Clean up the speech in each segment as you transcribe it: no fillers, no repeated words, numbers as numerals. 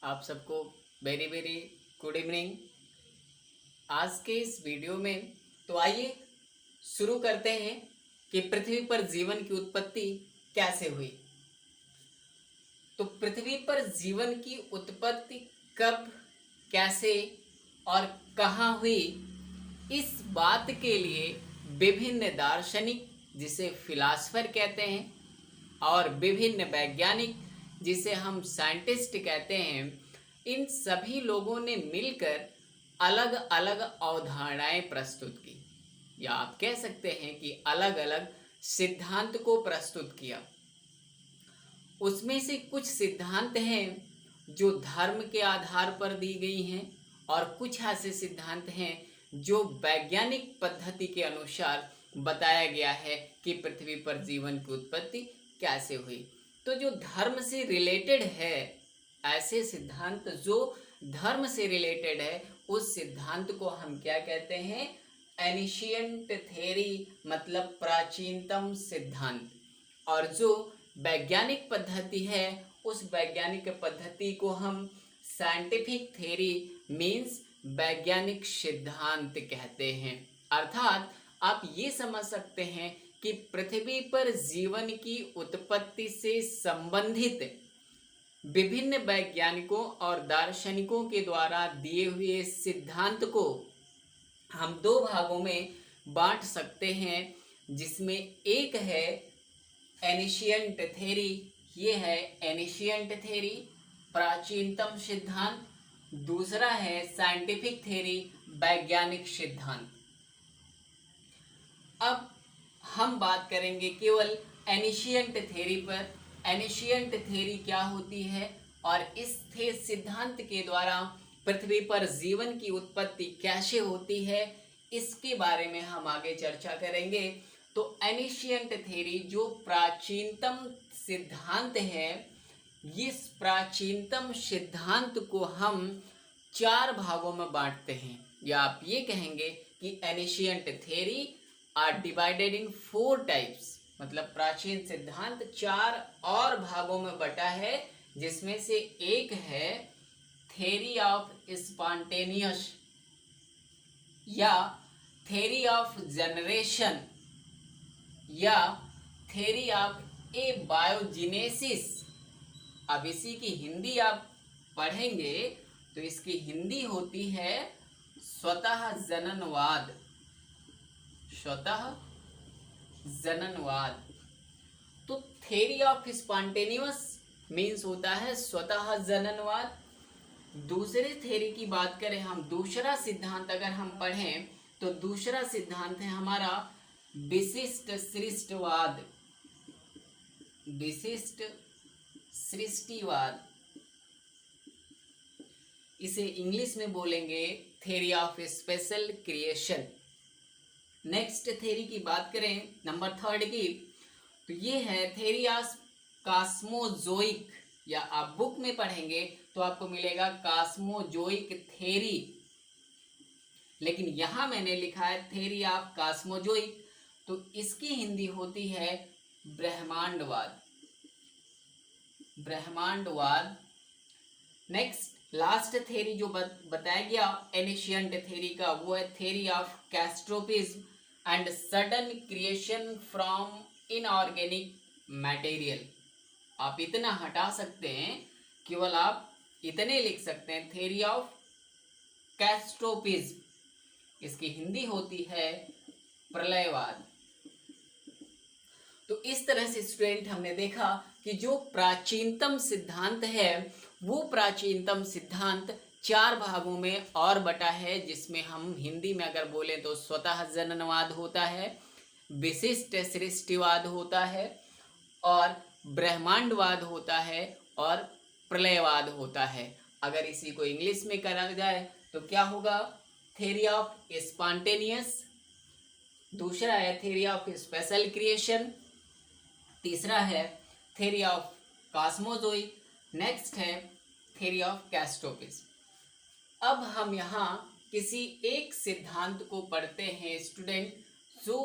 आप सबको very very good evening. आज के इस वीडियो में तो आइए शुरू करते हैं कि पृथ्वी पर जीवन की उत्पत्ति कैसे हुई। तो पृथ्वी पर जीवन की उत्पत्ति कब, कैसे और कहाँ हुई, इस बात के लिए विभिन्न दार्शनिक, जिसे फिलासफर कहते हैं, और विभिन्न वैज्ञानिक, जिसे हम साइंटिस्ट कहते हैं, इन सभी लोगों ने मिलकर अलग अलग अवधारणाएं प्रस्तुत की, या आप कह सकते हैं कि अलग अलग सिद्धांत को प्रस्तुत किया। उसमें से कुछ सिद्धांत हैं जो धर्म के आधार पर दी गई हैं, और कुछ ऐसे सिद्धांत हैं जो वैज्ञानिक पद्धति के अनुसार बताया गया है कि पृथ्वी पर जीवन की उत्पत्ति कैसे हुई। तो जो धर्म से रिलेटेड है, ऐसे सिद्धांत जो धर्म से रिलेटेड है, उस सिद्धांत को हम क्या कहते हैं? एनिशियंट थ्योरी, मतलब प्राचीनतम सिद्धांत। और जो वैज्ञानिक पद्धति है, उस वैज्ञानिक पद्धति को हम साइंटिफिक थ्योरी मीन्स वैज्ञानिक सिद्धांत कहते हैं। अर्थात आप ये समझ सकते हैं कि पृथ्वी पर जीवन की उत्पत्ति से संबंधित विभिन्न वैज्ञानिकों और दार्शनिकों के द्वारा दिए हुए सिद्धांत को हम दो भागों में बांट सकते हैं, जिसमें एक है एनिशियंट थ्योरी, ये है एनिशियंट थ्योरी, प्राचीनतम सिद्धांत। दूसरा है साइंटिफिक थ्योरी, वैज्ञानिक सिद्धांत। अब हम बात करेंगे केवल एनिशियंट थ्योरी पर। एनिशियंट थ्योरी क्या होती है और इस सिद्धांत के द्वारा पृथ्वी पर जीवन की उत्पत्ति कैसे होती है, इसके बारे में हम आगे चर्चा करेंगे। तो एनिशियंट थ्योरी जो प्राचीनतम सिद्धांत है, इस प्राचीनतम सिद्धांत को हम चार भागों में बांटते हैं, या आप ये कहेंगे कि ancient theory are divided in 4 types. मतलब प्राचीन सिद्धांत चार और भागों में बटा है, जिसमें से एक है थ्योरी ऑफ स्पॉन्टेनियस, या थ्योरी ऑफ जनरेशन, या थ्योरी ऑफ ए बायोजेनेसिस। अब इसी की हिंदी आप पढ़ेंगे तो इसकी हिंदी होती है स्वतः जननवाद। स्वतः जननवाद। तो थ्योरी ऑफ स्पॉन्टेनियस मीन्स होता है स्वतः जननवाद। दूसरे थ्योरी की बात करें हम, दूसरा सिद्धांत अगर हम पढ़ें तो दूसरा सिद्धांत है हमारा विशिष्ट सृष्टिवाद। विशिष्ट सृष्टिवाद, इसे इंग्लिश में बोलेंगे theory of special creation. Next theory की बात करें नंबर 3 की, तो ये है थ्योरी ऑफ कॉस्मोजोइक, या आप बुक में पढ़ेंगे तो आपको मिलेगा कॉस्मोजोइक थ्योरी, लेकिन यहां मैंने लिखा है थ्योरी ऑफ कॉस्मोजोइक, तो इसकी हिंदी होती है ब्रह्मांडवाद। ब्रह्मांडवाद। नेक्स्ट लास्ट थ्योरी जो बताया गया एनिशियंट थ्योरी का, वो है theory of catastrophism and sudden creation from inorganic material. आप इतना हटा सकते हैं, केवल आप इतने लिख सकते हैं थ्योरी ऑफ कैस्ट्रोपिज्म, इसकी हिंदी होती है प्रलयवाद। तो इस तरह से स्टूडेंट हमने देखा कि जो प्राचीनतम सिद्धांत है, वो प्राचीनतम सिद्धांत चार भागों में और बटा है, जिसमें हम हिंदी में अगर बोले तो स्वतः जननवाद होता है, विशिष्ट सृष्टिवाद होता है, और ब्रह्मांडवाद होता है, और प्रलयवाद होता है। अगर इसी को इंग्लिश में करा जाए तो क्या होगा? थ्योरी ऑफ स्पॉन्टेनियस, दूसरा है थ्योरी ऑफ स्पेशल क्रिएशन, तीसरा है थ्योरी ऑफ कॉस्मोजोइक, नेक्स्ट है थ्योरी ऑफ कैस्ट्रोपिज्म। अब हम यहाँ किसी एक सिद्धांत को पढ़ते हैं स्टूडेंट, जो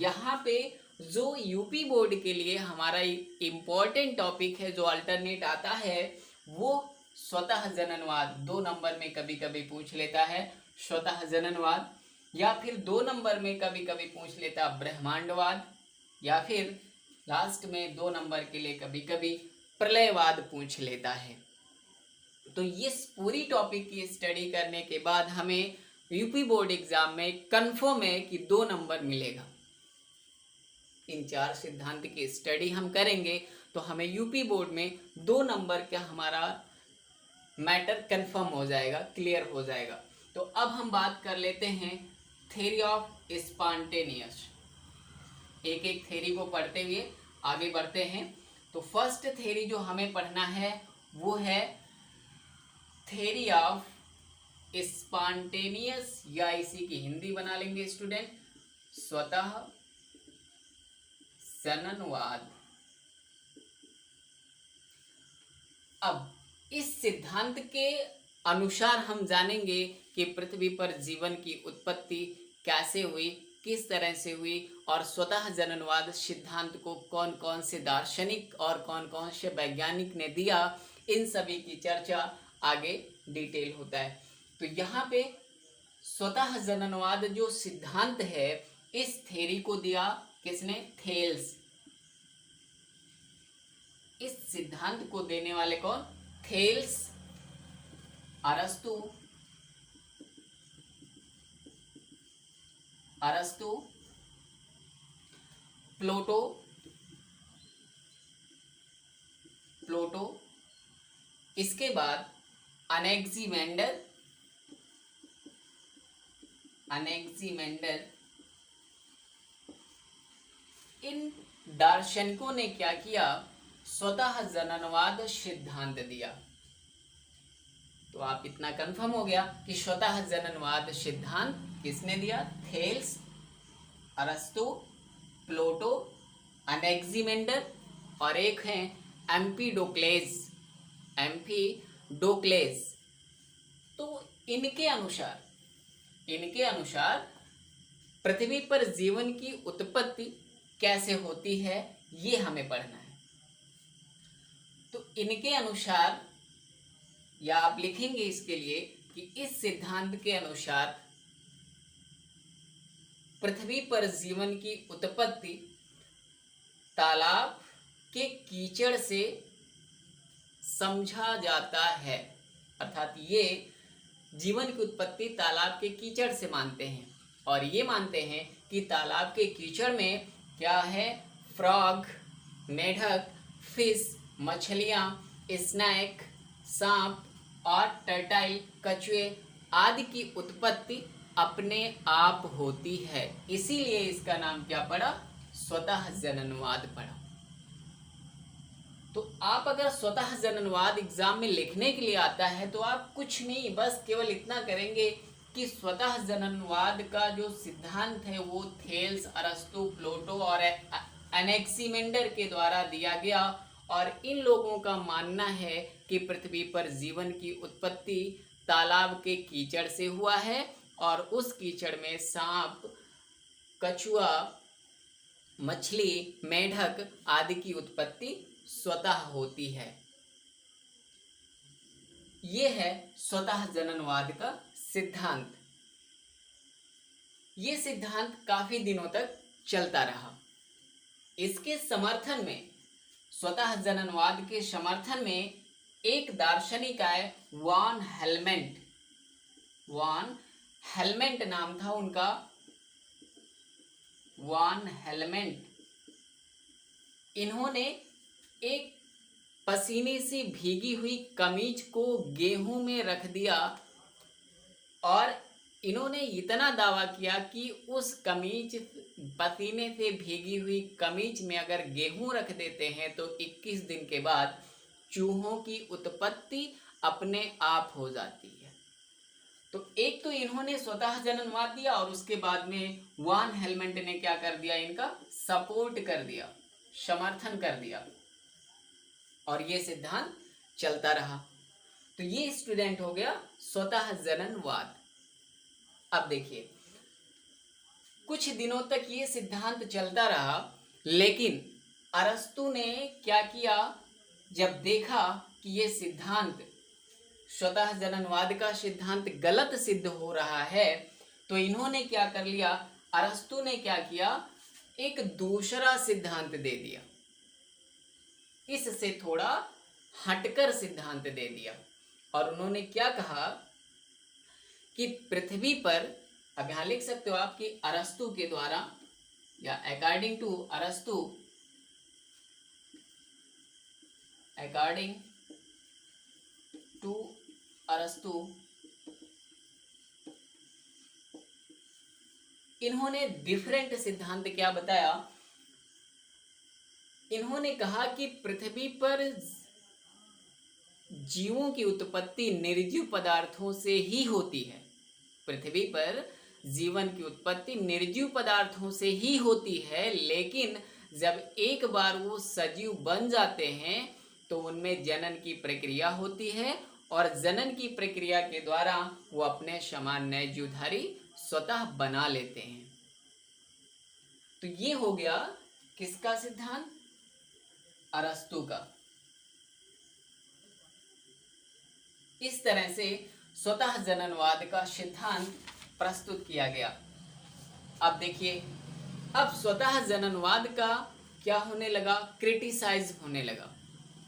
यहाँ पे जो यूपी बोर्ड के लिए हमारा इम्पोर्टेंट टॉपिक है, जो अल्टरनेट आता है, वो स्वतः जननवाद 2 नंबर में कभी कभी पूछ लेता है स्वतः जननवाद, या फिर 2 नंबर में कभी कभी पूछ लेता ब्रह्मांडवाद, या फिर लास्ट में 2 नंबर के लिए कभी कभी प्रलयवाद पूछ लेता है। तो इस पूरी टॉपिक की स्टडी करने के बाद हमें यूपी बोर्ड एग्जाम में कंफर्म है कि 2 नंबर मिलेगा। इन 4 सिद्धांत की स्टडी हम करेंगे तो हमें यूपी बोर्ड में 2 नंबर का हमारा मैटर कंफर्म हो जाएगा, क्लियर हो जाएगा। तो अब हम बात कर लेते हैं थ्योरी ऑफ स्पॉन्टेनियस। एक एक थ्योरी को पढ़ते हुए आगे बढ़ते हैं। तो फर्स्ट थ्योरी जो हमें पढ़ना है वो है थ्योरी ऑफ स्पॉन्टेनियस, या इसी की हिंदी बना लेंगे स्टूडेंट, स्वतः जननवाद। अब इस सिद्धांत के अनुसार हम जानेंगे कि पृथ्वी पर जीवन की उत्पत्ति कैसे हुई, किस तरह से हुई, और स्वतः जननवाद सिद्धांत को कौन कौन से दार्शनिक और कौन कौन से वैज्ञानिक ने दिया, इन सभी की चर्चा आगे डिटेल होता है। तो यहाँ पे स्वतः जननवाद जो सिद्धांत है, इस थ्योरी को दिया किसने? थेल्स। इस सिद्धांत को देने वाले कौन? थेल्स, अरस्तु, प्लूटो, इसके बाद अनेक्सिमेंडर। इन दार्शनिकों ने क्या किया? स्वतः जननवाद सिद्धांत दिया। तो आप इतना कंफर्म हो गया कि स्वतः जननवाद सिद्धांत किसने दिया? थेल्स, अरस्तु, प्लूटो, अनेक्सिमेंडर, और एक हैं एम्पीडोक्लेस। तो इनके अनुसार पृथ्वी पर जीवन की उत्पत्ति कैसे होती है, ये हमें पढ़ना है। तो इनके अनुसार, या आप लिखेंगे इसके लिए कि इस सिद्धांत के अनुसार पृथ्वी पर जीवन की उत्पत्ति तालाब के कीचड़ से समझा जाता है। अर्थात ये जीवन की उत्पत्ति तालाब के कीचड़ से मानते हैं, और ये मानते हैं कि तालाब के कीचड़ में क्या है? फ्रॉग, मेढक, फिश, मछलियाँ, स्नैक, सांप और टर्टाइल, कछुए आदि की उत्पत्ति अपने आप होती है। इसीलिए इसका नाम क्या पड़ा? स्वतः जननवाद पड़ा। तो आप अगर स्वतः जननवाद एग्जाम में लिखने के लिए आता है तो आप कुछ नहीं, बस केवल इतना करेंगे कि स्वतः जननवाद का जो सिद्धांत है वो थेल्स, अरस्तु, प्लूटो और एनेक्सिमेंडर के द्वारा दिया गया, और इन लोगों का मानना है कि पृथ्वी पर जीवन की उत्पत्ति तालाब के कीचड़ से हुआ है, और उस कीचड़ में सांप, कछुआ, मछली, मेढक आदि की उत्पत्ति स्वतः होती है। ये है स्वतः जननवाद का सिद्धांत। ये सिद्धांत काफी दिनों तक चलता रहा। इसके समर्थन में, स्वतः जननवाद के समर्थन में एक दार्शनिक आए, वॉन हेलमेंट नाम था उनका, वॉन हेलमेंट। इन्होंने एक पसीने से भीगी हुई कमीज को गेहूं में रख दिया, और इन्होंने इतना दावा किया कि उस कमीज, पसीने से भीगी हुई कमीज में अगर गेहूं रख देते हैं तो 21 दिन के बाद चूहों की उत्पत्ति अपने आप हो जाती है। तो एक तो इन्होंने स्वतः जननवाद दिया, और उसके बाद में वॉन हेलमेंट ने क्या कर दिया? इनका सपोर्ट कर दिया, समर्थन कर दिया, और ये सिद्धांत चलता रहा। तो ये स्टूडेंट हो गया स्वतः जननवाद। अब देखिए, कुछ दिनों तक ये सिद्धांत चलता रहा, लेकिन अरस्तु ने क्या किया? जब देखा कि ये सिद्धांत स्वतः जननवाद का सिद्धांत गलत सिद्ध हो रहा है, तो इन्होंने क्या कर लिया, अरस्तु ने क्या किया, एक दूसरा सिद्धांत दे दिया, इससे थोड़ा हटकर सिद्धांत दे दिया। और उन्होंने क्या कहा कि पृथ्वी पर, अब यहां लिख सकते हो आप कि अरस्तु के द्वारा या अकॉर्डिंग टू अरस्तु, अकॉर्डिंग टू अरस्तु, इन्होंने डिफरेंट सिद्धांत क्या बताया, इन्होंने कहा कि पृथ्वी पर जीवों की उत्पत्ति निर्जीव पदार्थों से ही होती है। पृथ्वी पर जीवन की उत्पत्ति निर्जीव पदार्थों से ही होती है, लेकिन जब एक बार वो सजीव बन जाते हैं तो उनमें जनन की प्रक्रिया होती है और जनन की प्रक्रिया के द्वारा वो अपने समान नए जीवधारी स्वतः बना लेते हैं। तो ये हो गया किसका सिद्धांत, अरस्तु का। इस तरह से स्वतः जननवाद का सिद्धांत प्रस्तुत किया गया। अब देखिए, अब स्वतः जननवाद का क्या होने लगा, क्रिटिसाइज होने लगा।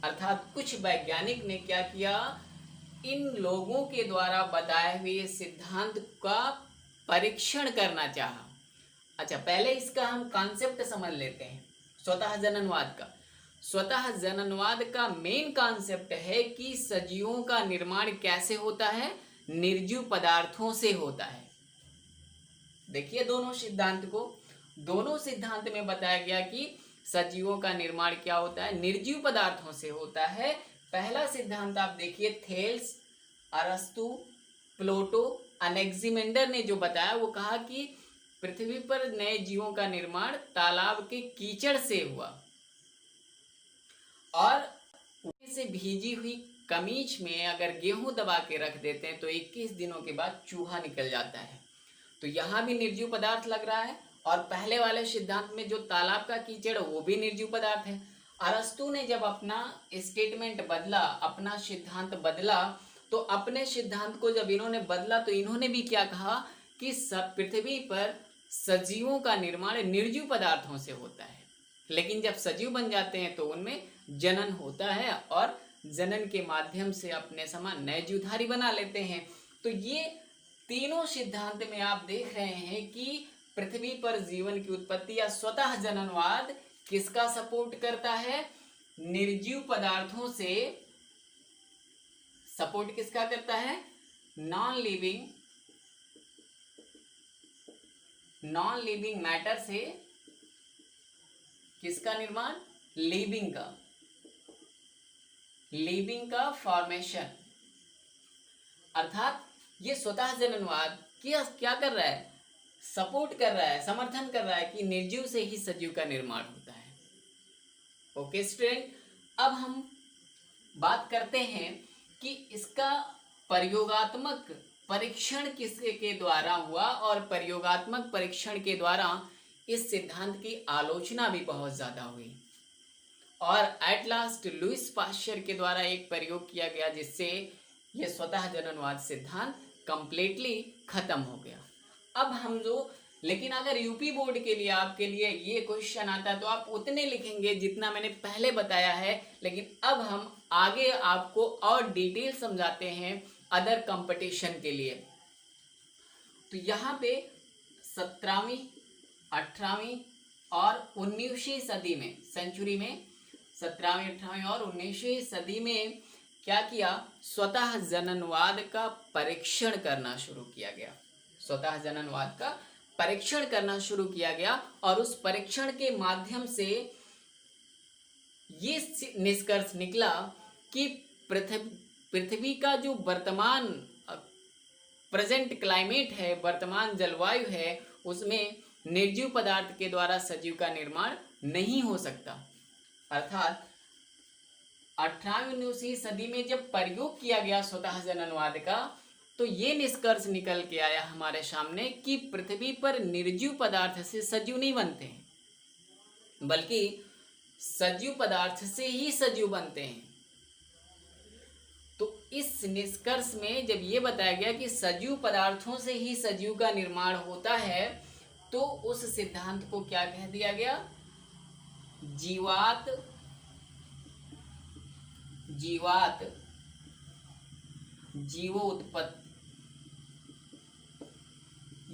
अर्थात कुछ वैज्ञानिक ने क्या किया, इन लोगों के द्वारा बताए हुए सिद्धांत का परीक्षण करना चाहा। अच्छा, पहले इसका हम कॉन्सेप्ट समझ लेते हैं स्वतः जननवाद का। स्वतः जननवाद का मेन कॉन्सेप्ट है कि सजीवों का निर्माण कैसे होता है, निर्जीव पदार्थों से होता है। देखिए दोनों सिद्धांत को, दोनों सिद्धांत में बताया गया कि सजीवों का निर्माण क्या होता है, निर्जीव पदार्थों से होता है। पहला सिद्धांत आप देखिए, थेल्स, अरस्तु, प्लूटो, अनेक्सिमेंडर ने जो बताया, वो कहा कि पृथ्वी पर नए जीवों का निर्माण तालाब के कीचड़ से हुआ और से भीजी हुई कमीज में अगर गेहूं दबा के रख देते हैं तो 21 दिनों के बाद चूहा निकल जाता है। तो यहाँ भी निर्जीव पदार्थ लग रहा है, और पहले वाले सिद्धांत में जो तालाब का कीचड़ वो भी निर्जीव पदार्थ है। अरस्तु ने जब अपना स्टेटमेंट बदला, अपना सिद्धांत बदला, तो अपने सिद्धांत को जब इन्होंने बदला तो इन्होंने भी क्या कहा कि पृथ्वी पर सजीवों का निर्माण निर्जीव पदार्थों से होता है, लेकिन जब सजीव बन जाते हैं तो उनमें जनन होता है और जनन के माध्यम से अपने समान नए जीवधारी बना लेते हैं। तो ये तीनों सिद्धांत में आप देख रहे हैं कि पृथ्वी पर जीवन की उत्पत्ति या स्वतः जननवाद किसका सपोर्ट करता है, निर्जीव पदार्थों से। सपोर्ट किसका करता है, नॉन लिविंग मैटर से किसका निर्माण, लिविंग का फॉर्मेशन। अर्थात ये स्वतः जननवाद क्या कर रहा है, सपोर्ट कर रहा है, समर्थन कर रहा है कि निर्जीव से ही सजीव का निर्माण होता है। ओके स्टूडेंट, अब हम बात करते हैं कि इसका प्रयोगात्मक परीक्षण किसके द्वारा हुआ, और प्रयोगात्मक परीक्षण के द्वारा इस सिद्धांत की आलोचना भी बहुत ज्यादा हुई और एट लास्ट लुईस पाश्चर के द्वारा एक प्रयोग किया गया जिससे ये स्वतः जननवाद सिद्धांत कंप्लीटली खत्म हो गया। अब हम लेकिन अगर यूपी बोर्ड के लिए आपके लिए ये क्वेश्चन आता है तो आप उतने लिखेंगे जितना मैंने पहले बताया है, लेकिन अब हम आगे आपको और डिटेल समझाते हैं अदर कंपटीशन के लिए। तो यहाँ पे 17वीं, 18वीं और 19वीं सदी में, सेंचुरी में 17वीं, 18वीं और 19वीं सदी में क्या किया, स्वतः जननवाद का परीक्षण करना शुरू किया गया। स्वतः जननवाद का परीक्षण करना शुरू किया गया और उस परीक्षण के माध्यम से ये निष्कर्ष निकला कि पृथ्वी का जो वर्तमान प्रेजेंट क्लाइमेट है, वर्तमान जलवायु है, उसमें निर्जीव पदार्थ के द्वारा सजीव का निर्माण नहीं हो सकता। अर्थात 18वीं सदी में जब प्रयोग किया गया स्वतः जननवाद का, तो ये निष्कर्ष निकल के आया हमारे सामने कि पृथ्वी पर निर्जीव पदार्थ से सजीव नहीं बनते हैं, बल्कि सजीव पदार्थ से ही सजीव बनते हैं। तो इस निष्कर्ष में जब ये बताया गया कि सजीव पदार्थों से ही सजीव का निर्माण होता है, तो उस सिद्धांत को क्या कह दिया गया? जीवात जीवोत्पत्ति।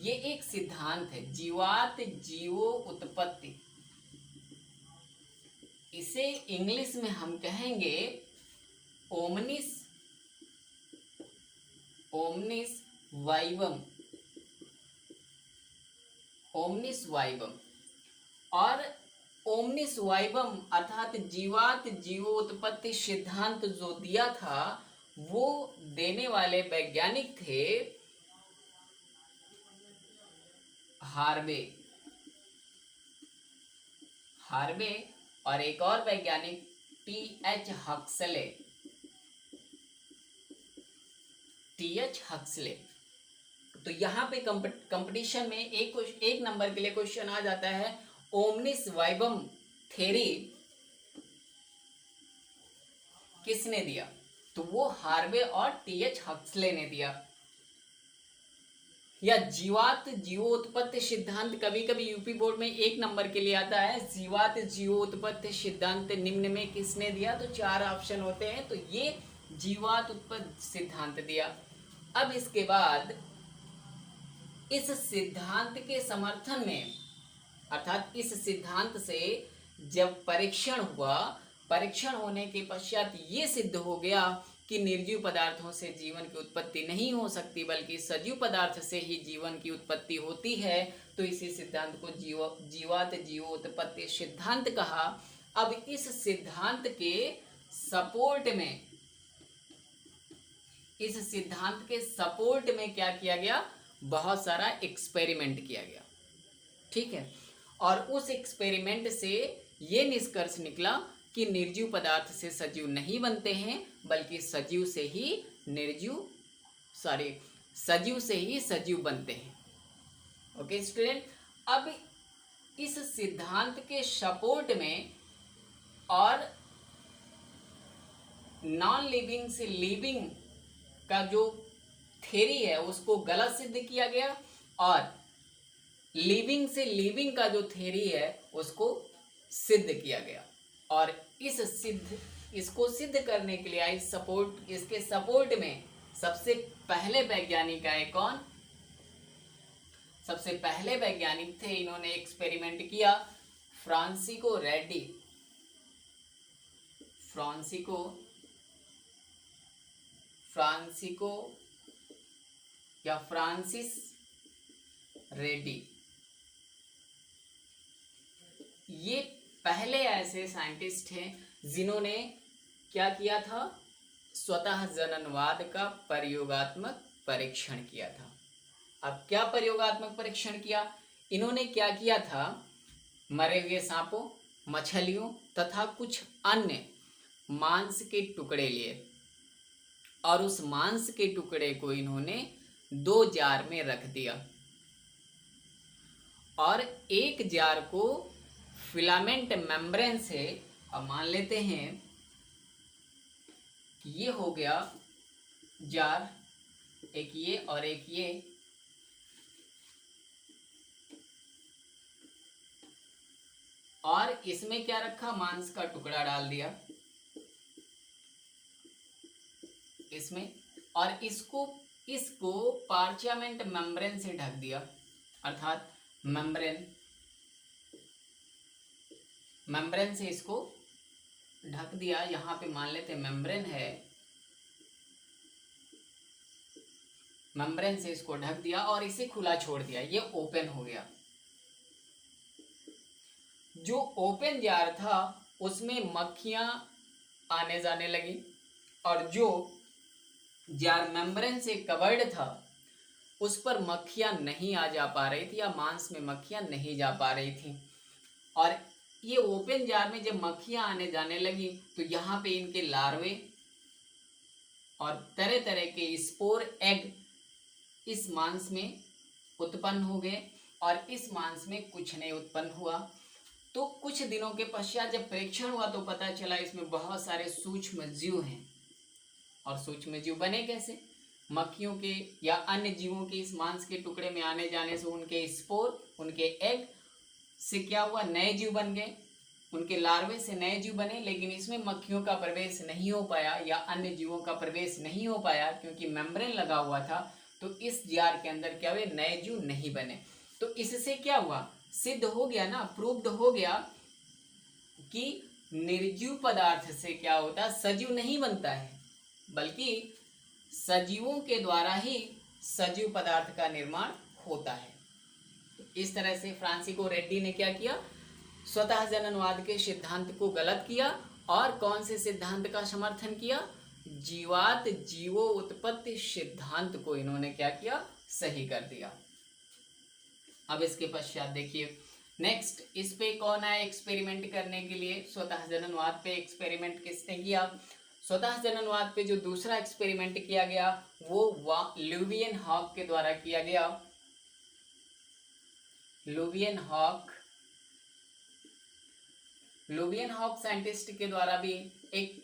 ये एक सिद्धांत है, जीवात जीवो उत्पत्ति। इसे इंग्लिश में हम कहेंगे ओमनिस वाइवम। और ओमनिस वाइवम अर्थात जीवात जीवोत्पत्ति सिद्धांत जो दिया था, वो देने वाले वैज्ञानिक थे हार्वे और एक और वैज्ञानिक टी.एच. हक्सले। तो यहाँ पे कंपटीशन में एक नंबर के लिए क्वेश्चन आ जाता है, ओमनिस वाइवम थ्योरी किसने दिया? तो वो हार्वे और टी.एच. हक्सले ने दिया। या जीवात जीवोत्पत्ति सिद्धांत कभी कभी यूपी बोर्ड में एक नंबर के लिए आता है, जीवात जीवोत्पत्ति सिद्धांत निम्न में किसने दिया? तो 4 ऑप्शन होते हैं, तो ये जीवात उत्पत्ति सिद्धांत दिया। अब इसके बाद इस सिद्धांत के समर्थन में, अर्थात इस सिद्धांत से जब परीक्षण होने के पश्चात ये सिद्ध हो गया कि निर्जीव पदार्थों से जीवन की उत्पत्ति नहीं हो सकती, बल्कि सजीव पदार्थ से ही जीवन की उत्पत्ति होती है, तो इसी सिद्धांत को जीवात जीवोत्पत्ति सिद्धांत कहा। अब इस सिद्धांत के सपोर्ट में क्या किया गया? बहुत सारा एक्सपेरिमेंट किया गया, ठीक है। और उस एक्सपेरिमेंट से ये निष्कर्ष निकला कि निर्जीव पदार्थ से सजीव नहीं बनते हैं, बल्कि सजीव से ही सजीव बनते हैं। ओके स्टूडेंट, अब इस सिद्धांत के सपोर्ट में और नॉन लिविंग से लिविंग का जो थ्योरी है उसको गलत सिद्ध किया गया, और लिविंग से लिविंग का जो थ्योरी है उसको सिद्ध किया गया। और इसको सिद्ध करने के लिए इसके सपोर्ट में सबसे पहले वैज्ञानिक आए कौन? सबसे पहले वैज्ञानिक थे, इन्होंने एक्सपेरिमेंट किया, फ्रांसिस्को या फ्रांसिस रेड्डी। ये पहले ऐसे साइंटिस्ट हैं जिन्होंने क्या किया था? स्वतः जननवाद का प्रयोगात्मक परीक्षण किया था। अब क्या प्रयोगात्मक परीक्षण किया? इन्होंने क्या किया था? मरे हुए सांपों, मछलियों तथा कुछ अन्य मांस के टुकड़े लिए, और उस मांस के टुकड़े को इन्होंने 2 जार में रख दिया, और एक जार को फिलामेंट मेम्ब्रेन से, अब मान लेते हैं कि ये हो गया जार, एक ये और एक ये, और इसमें क्या रखा? मांस का टुकड़ा डाल दिया इसमें, और इसको पार्चामेंट मेम्ब्रेन से ढक दिया, अर्थात मेम्ब्रेन से इसको ढक दिया। यहाँ पे मान लेते मेम्ब्रेन है, मेम्ब्रेन से इसको ढक दिया और इसे खुला छोड़ दिया, ये ओपन हो गया। जो ओपन जार था उसमें मक्खियां आने जाने लगी, और जो जार मेम्ब्रेन से कवर्ड था उस पर मक्खियां नहीं आ जा पा रही थी, या मांस में मक्खियां नहीं जा पा रही थी। और ये ओपन जार में जब मक्खियां आने जाने लगी तो यहाँ पे इनके लार्वे और तरह तरह के स्पोर एग इस मांस में उत्पन्न हो गए, और इस मांस में कुछ नहीं उत्पन्न हुआ। तो कुछ दिनों के पश्चात जब परीक्षण हुआ तो पता चला इसमें बहुत सारे सूक्ष्म जीव हैं, और सूक्ष्म जीव बने कैसे? मक्खियों के या अन्य जीवों के इस मांस के टुकड़े में आने जाने से उनके स्पोर, उनके एग से क्या हुआ, नए जीव बन गए, उनके लार्वे से नए जीव बने। लेकिन इसमें मक्खियों का प्रवेश नहीं हो पाया या अन्य जीवों का प्रवेश नहीं हो पाया क्योंकि मेम्ब्रेन लगा हुआ था। तो इस जार के अंदर क्या हुए, नए जीव नहीं बने। तो इससे क्या हुआ, सिद्ध हो गया ना, प्रूव्ड हो गया कि निर्जीव पदार्थ से क्या होता है, सजीव नहीं बनता है, बल्कि सजीवों के द्वारा ही सजीव पदार्थ का निर्माण होता है। तो इस तरह से फ्रांसिस्को रेड्डी ने क्या किया, स्वतः जननवाद के सिद्धांत को गलत किया और कौन से सिद्धांत का समर्थन किया, जीवात जीवो उत्पत्ति सिद्धांत को इन्होंने क्या किया, सही कर दिया। अब इसके पश्चात देखिए नेक्स्ट, इस पे कौन आया एक्सपेरिमेंट करने के लिए, स्वतः जननवाद पे एक्सपेरिमेंट किसने किया? स्वतः जननवाद पे जो दूसरा एक्सपेरिमेंट किया गया वो ल्यूवियन हॉक के द्वारा किया गया। ल्यूवियन हॉक साइंटिस्ट के द्वारा भी एक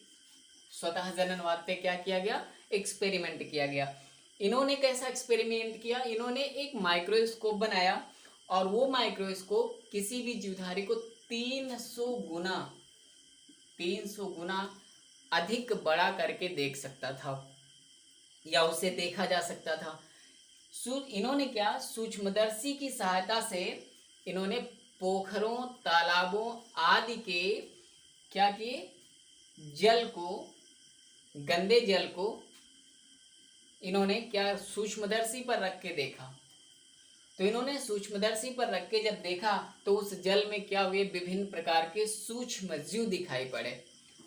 स्वतः जननवाद पे क्या किया गया, एक्सपेरिमेंट किया गया। इन्होंने कैसा एक्सपेरिमेंट किया, इन्होंने एक माइक्रोस्कोप बनाया और वो माइक्रोस्कोप किसी भी जीवधारी को 300 गुना अधिक बड़ा करके देख सकता था या उसे देखा जा सकता था। इन्होंने क्या, सूक्ष्मदर्शी की सहायता से इन्होंने पोखरों, तालाबों आदि के क्या किए, जल को, गंदे जल को इन्होंने क्या, सूक्ष्मदर्शी पर रख के देखा। तो इन्होंने सूक्ष्मदर्शी पर रख के जब देखा तो उस जल में क्या हुए, विभिन्न प्रकार के सूक्ष्म जीव दिखाई पड़े।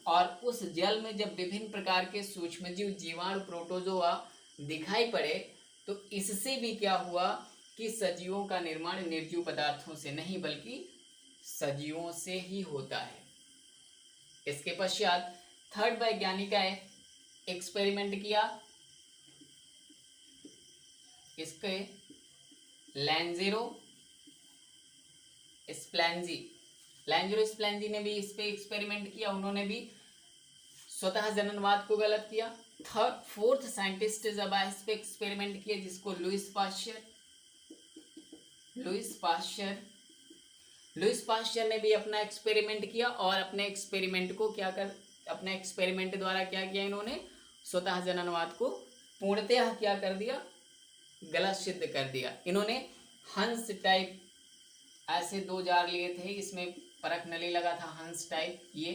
और उस जल में जब विभिन्न प्रकार के सूक्ष्म जीव, जीवाणु, प्रोटोजोआ दिखाई पड़े तो इससे भी क्या हुआ कि सजीवों का निर्माण निर्जीव पदार्थों से नहीं बल्कि सजीवों से ही होता है। इसके पश्चात थर्ड वैज्ञानिक आए, एक्सपेरिमेंट किया, इसके लैंजेरो स्प्लैंजी ने भी इस पे एक्सपेरिमेंट किया। उन्होंने भी स्वतः जननवाद को गलत किया। फोर्थ साइंटिस्ट जब इस पे एक्सपेरिमेंट किया जिसको लुइस पाश्चर ने भी अपना एक्सपेरिमेंट किया और अपने एक्सपेरिमेंट द्वारा क्या किया, इन्होंने स्वतः जननवाद को पूर्णतः क्या कर दिया, गलत सिद्ध कर दिया। इन्होंने हंस टाइप ऐसे 2 जार लिए थे, इसमें परख नली लगा था हंस टाइप, ये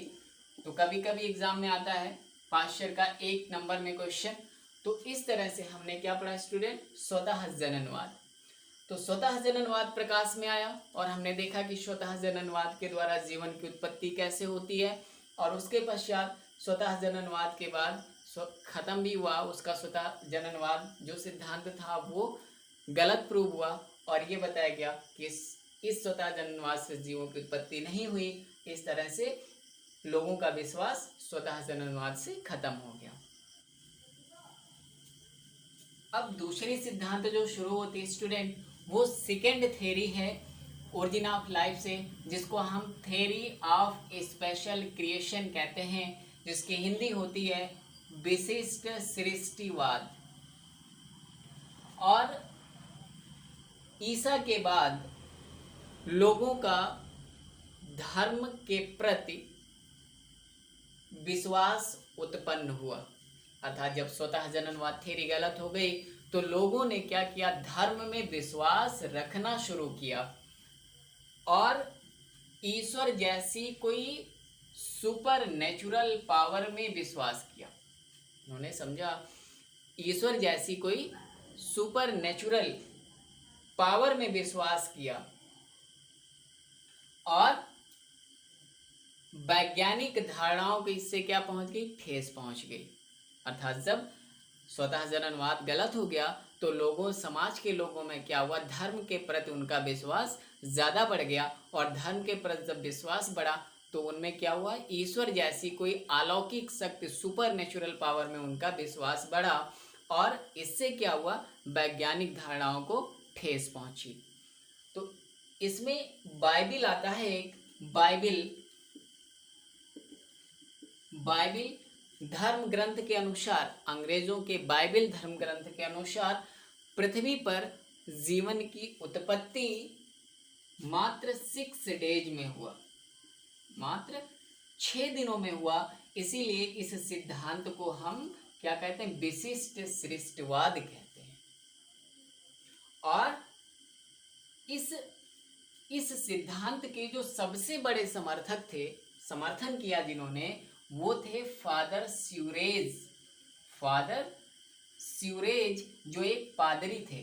तो कभी कभी एग्जाम में आता है पाश्चर का 1 नंबर में क्वेश्चन। तो इस तरह से हमने क्या पढ़ा स्टूडेंट, स्वतः जननवाद। तो स्वतः जननवाद प्रकाश में आया और हमने देखा कि स्वतः जननवाद के द्वारा जीवन की उत्पत्ति कैसे होती है। और उसके पश्चात स्वतः जननवाद के बाद खत्म भी हुआ, उसका स्वतः जननवाद जो सिद्धांत था वो गलत प्रूव हुआ और ये बताया गया कि इस स्वतः जननवाद से जीवों की उत्पत्ति नहीं हुई। इस तरह से लोगों का विश्वास स्वतः जननवाद से खत्म हो गया। अब दूसरी सिद्धांत जो शुरू होती है स्टूडेंट, वो सेकेंड थ्योरी है ओरिजिन ऑफ लाइफ से, जिसको हम थ्योरी ऑफ स्पेशल क्रिएशन कहते हैं, जिसकी हिंदी होती है विशिष्ट सृष्टिवाद। और ईसा के बाद लोगों का धर्म के प्रति विश्वास उत्पन्न हुआ, अर्थात जब स्वतः जननवाद थ्योरी गलत हो गई तो लोगों ने क्या किया, धर्म में विश्वास रखना शुरू किया और ईश्वर जैसी कोई सुपर नेचुरल पावर में विश्वास किया। उन्होंने समझा ईश्वर जैसी कोई सुपर नेचुरल पावर में विश्वास किया और वैज्ञानिक धारणाओं को इससे क्या पहुंच गई, ठेस पहुंच गई। अर्थात जब स्वतः जननवाद गलत हो गया तो लोगों, समाज के लोगों में क्या हुआ, धर्म के प्रति उनका विश्वास ज्यादा बढ़ गया और धर्म के प्रति जब विश्वास बढ़ा तो उनमें क्या हुआ, ईश्वर जैसी कोई अलौकिक शक्ति, सुपर नेचुरल पावर में उनका विश्वास बढ़ा और इससे क्या हुआ, वैज्ञानिक धारणाओं को ठेस पहुंची। तो इसमें बाइबिल आता है, एक बाइबिल धर्म ग्रंथ के अनुसार, अंग्रेजों के बाइबल धर्म ग्रंथ के अनुसार पृथ्वी पर जीवन की उत्पत्ति मात्र 6 डेज में हुआ, मात्र 6 दिनों में हुआ। इसीलिए इस सिद्धांत को हम क्या कहते हैं? विशिष्ट सृष्टिवाद कहते हैं। और इस सिद्धांत के जो सबसे बड़े समर्थक थे, समर्थन किया जिन्होंने, वो थे फादर स्यूरेज। फादर स्यूरेज जो एक पादरी थे।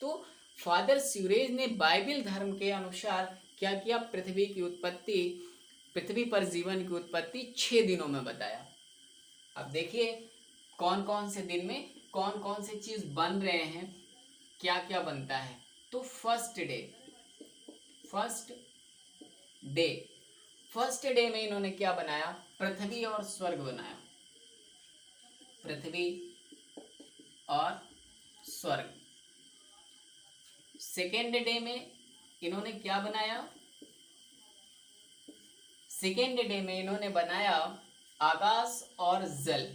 तो फादर स्यूरेज ने बाइबल धर्म के अनुसार क्या किया? पृथ्वी पर जीवन की उत्पत्ति 6 दिनों में बताया। अब देखिए कौन कौन से दिन में कौन कौन से चीज बन रहे हैं, क्या क्या बनता है। तो फर्स्ट डे में इन्होंने क्या बनाया? पृथ्वी और स्वर्ग बनाया। पृथ्वी और स्वर्ग। सेकेंड डे में इन्होंने क्या बनाया? सेकेंड डे में इन्होंने बनाया आकाश और जल।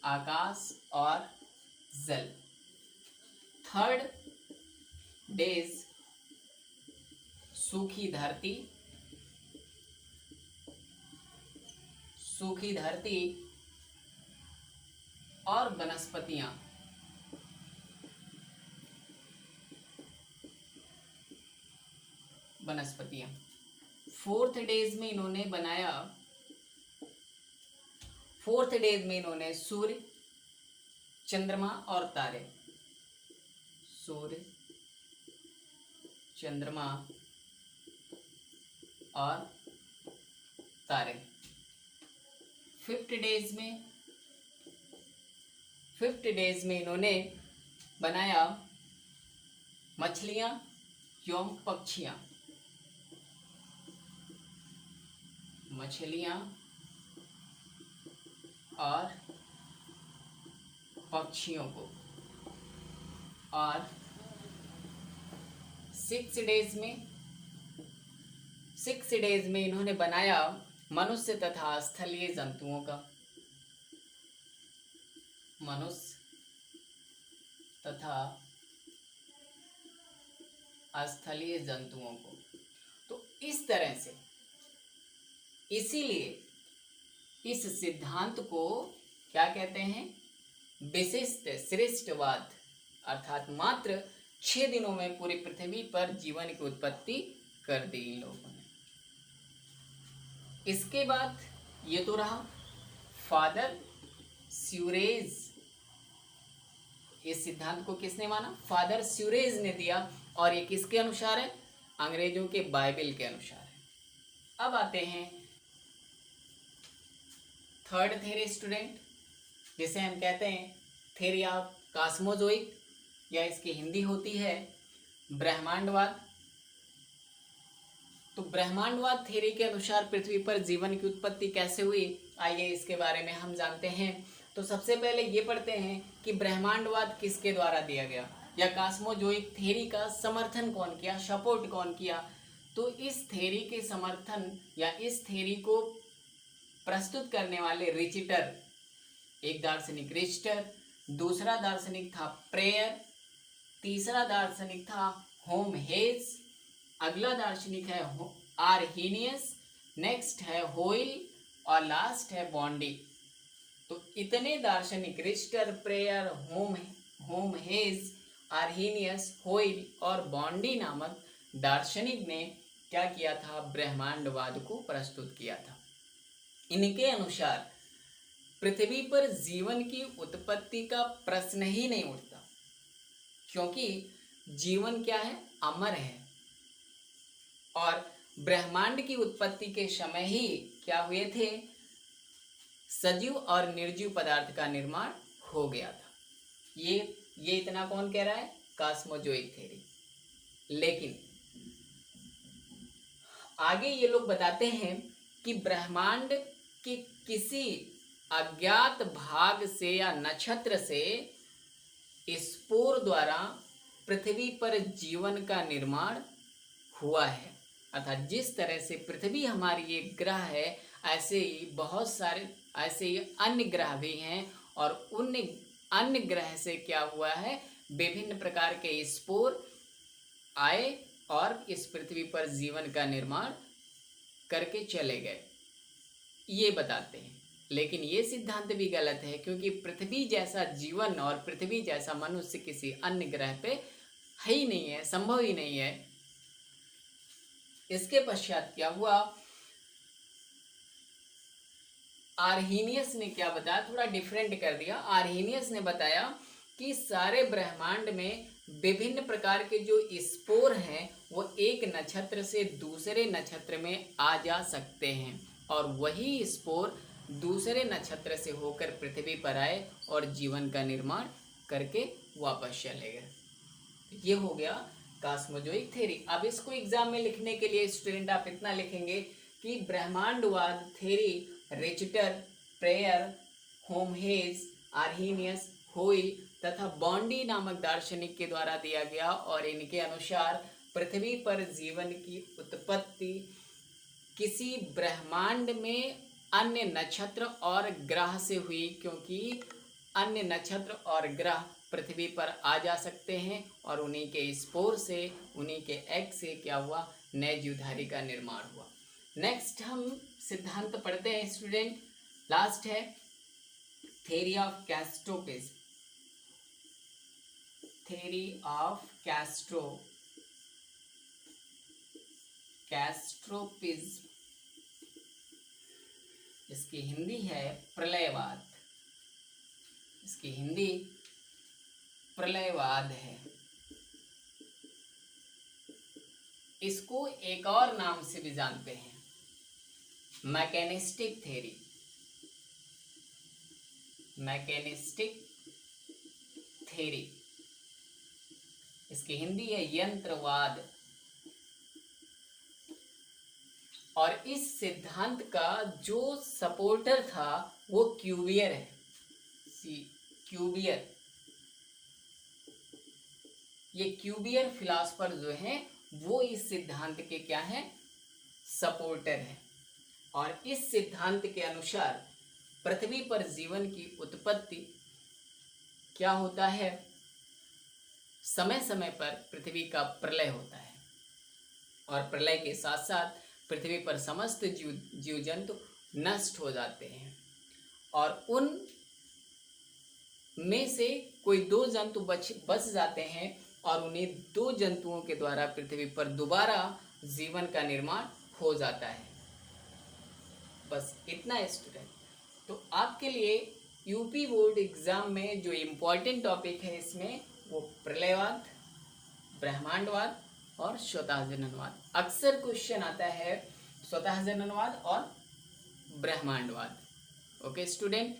आकाश और जल। थर्ड डेज सूखी धरती, सूखी धरती और वनस्पतियां। वनस्पतियां। फोर्थ डेज में इन्होंने सूर्य, चंद्रमा और तारे। सूर्य, चंद्रमा और तारे। फिफ्थ डेज में इन्होंने बनाया मछलियां एवं पक्षियां। मछलियां और पक्षियों को। और 6 डेज में इन्होंने बनाया मनुष्य तथा स्थलीय जंतुओं का। मनुष्य तथा स्थलीय जंतुओं को। तो इस तरह से, इसीलिए इस सिद्धांत को क्या कहते हैं? विशिष्ट सृष्टिवाद। अर्थात मात्र 6 दिनों में पूरी पृथ्वी पर जीवन की उत्पत्ति कर दी इन लोगों ने। इसके बाद ये तो रहा फादर स्यूरेज। इस सिद्धांत को किसने माना? फादर स्यूरेज ने दिया। और ये किसके अनुसार है? अंग्रेजों के बाइबल के अनुसार है। अब आते हैं थर्ड थ्योरी स्टूडेंट, जिसे हम कहते हैं थ्योरी ऑफ कॉस्मोजोइक, या इसकी हिंदी होती है ब्रह्मांडवाद। तो ब्रह्मांडवाद थ्योरी के अनुसार पृथ्वी पर जीवन की उत्पत्ति कैसे हुई, आइए इसके बारे में हम जानते हैं। तो सबसे पहले ये पढ़ते हैं कि ब्रह्मांडवाद किसके द्वारा दिया गया, या कॉस्मोजोइक थ्योरी का समर्थन कौन किया, सपोर्ट कौन किया। तो इस थ्योरी के समर्थन या इस थ्योरी को प्रस्तुत करने वाले रिचटर, एक दार्शनिक रिचटर, दूसरा दार्शनिक था प्रेयर, तीसरा दार्शनिक था होम हेज, अगला दार्शनिक है आर्हीनियस, नेक्स्ट है होइल और लास्ट है बॉन्डी। तो इतने दार्शनिक Richter, prayer, home hedge, Arrhenius, होइल और बॉन्डी नामक दार्शनिक ने क्या किया था? ब्रह्मांडवाद को प्रस्तुत किया था। इनके अनुसार पृथ्वी पर जीवन की उत्पत्ति का प्रश्न ही नहीं उठता, क्योंकि जीवन क्या है? अमर है। और ब्रह्मांड की उत्पत्ति के समय ही क्या हुए थे? सजीव और निर्जीव पदार्थ का निर्माण हो गया था। ये इतना कौन कह रहा है? Cosmozoic theory. लेकिन आगे ये लोग बताते हैं कि ब्रह्मांड के किसी अज्ञात भाग से या नक्षत्र से स्पोर द्वारा पृथ्वी पर जीवन का निर्माण हुआ है। अर्थात जिस तरह से पृथ्वी हमारी एक ग्रह है, ऐसे ही बहुत सारे ऐसे ही अन्य ग्रह भी हैं, और उन अन्य ग्रह से क्या हुआ है, विभिन्न प्रकार के स्पोर आए और इस पृथ्वी पर जीवन का निर्माण करके चले गए, ये बताते हैं। लेकिन ये सिद्धांत भी गलत है, क्योंकि पृथ्वी जैसा जीवन और पृथ्वी जैसा मनुष्य किसी अन्य ग्रह पे है ही नहीं है, संभव ही नहीं है। इसके पश्चात क्या हुआ, आर्हीनियस ने क्या बताया, थोड़ा डिफरेंट कर दिया। आर्हीनियस ने बताया कि सारे ब्रह्मांड में विभिन्न प्रकार के जो स्पोर हैं वो एक नक्षत्र से दूसरे नक्षत्र में आ जा सकते हैं, और वही स्पोर दूसरे नक्षत्र से होकर पृथ्वी पर आए और जीवन का निर्माण करके वापस चले गए। ये हो गया कॉस्मोजोइक थ्योरी। अब इसको एग्जाम में लिखने के लिए स्टूडेंट आप इतना लिखेंगे कि ब्रह्मांडवाद थ्योरी रिचटर, प्रेयर, होमहेज, आर्हीनियस, होइल तथा बॉन्डी नामक दार्शनिक के द्वारा दिया गया, और इनके अनुसार पृथ्वी पर जीवन की उत्पत्ति किसी ब्रह्मांड में अन्य नक्षत्र और ग्रह से हुई, क्योंकि अन्य नक्षत्र और ग्रह पृथ्वी पर आ जा सकते हैं और उन्हीं के स्पोर से, उन्हीं के एग से क्या हुआ, नए जीवधारी का निर्माण हुआ। नेक्स्ट हम सिद्धांत पढ़ते हैं स्टूडेंट, लास्ट है थ्योरी ऑफ कैस्ट्रोपिज्म। थ्योरी ऑफ कैस्ट्रोपिज्म, इसकी हिंदी है प्रलयवाद। इसकी हिंदी प्रलयवाद है। इसको एक और नाम से भी जानते हैं, मैकेनिस्टिक थ्योरी। मैकेनिस्टिक थ्योरी, इसकी हिंदी है यंत्रवाद। और इस सिद्धांत का जो सपोर्टर था वो क्यूबियर है। क्यूबियर, ये क्यूबियर फिलासफर जो हैं वो इस सिद्धांत के क्या हैं, सपोर्टर हैं। और इस सिद्धांत के अनुसार पृथ्वी पर जीवन की उत्पत्ति क्या होता है, समय समय पर पृथ्वी का प्रलय होता है, और प्रलय के साथ साथ पृथ्वी पर समस्त जीव जंतु नष्ट हो जाते हैं, और उन में से कोई 2 जंतु बच जाते हैं, और उन्हीं 2 जंतुओं के द्वारा पृथ्वी पर दोबारा जीवन का निर्माण हो जाता है। बस इतना है स्टूडेंट। तो आपके लिए यूपी बोर्ड एग्जाम में जो इम्पोर्टेंट टॉपिक है इसमें वो प्रलयवाद, ब्रह्मांडवाद और स्वतः जननवाद। अक्सर क्वेश्चन आता है स्वतः जननवाद और ब्रह्मांडवाद। Okay student.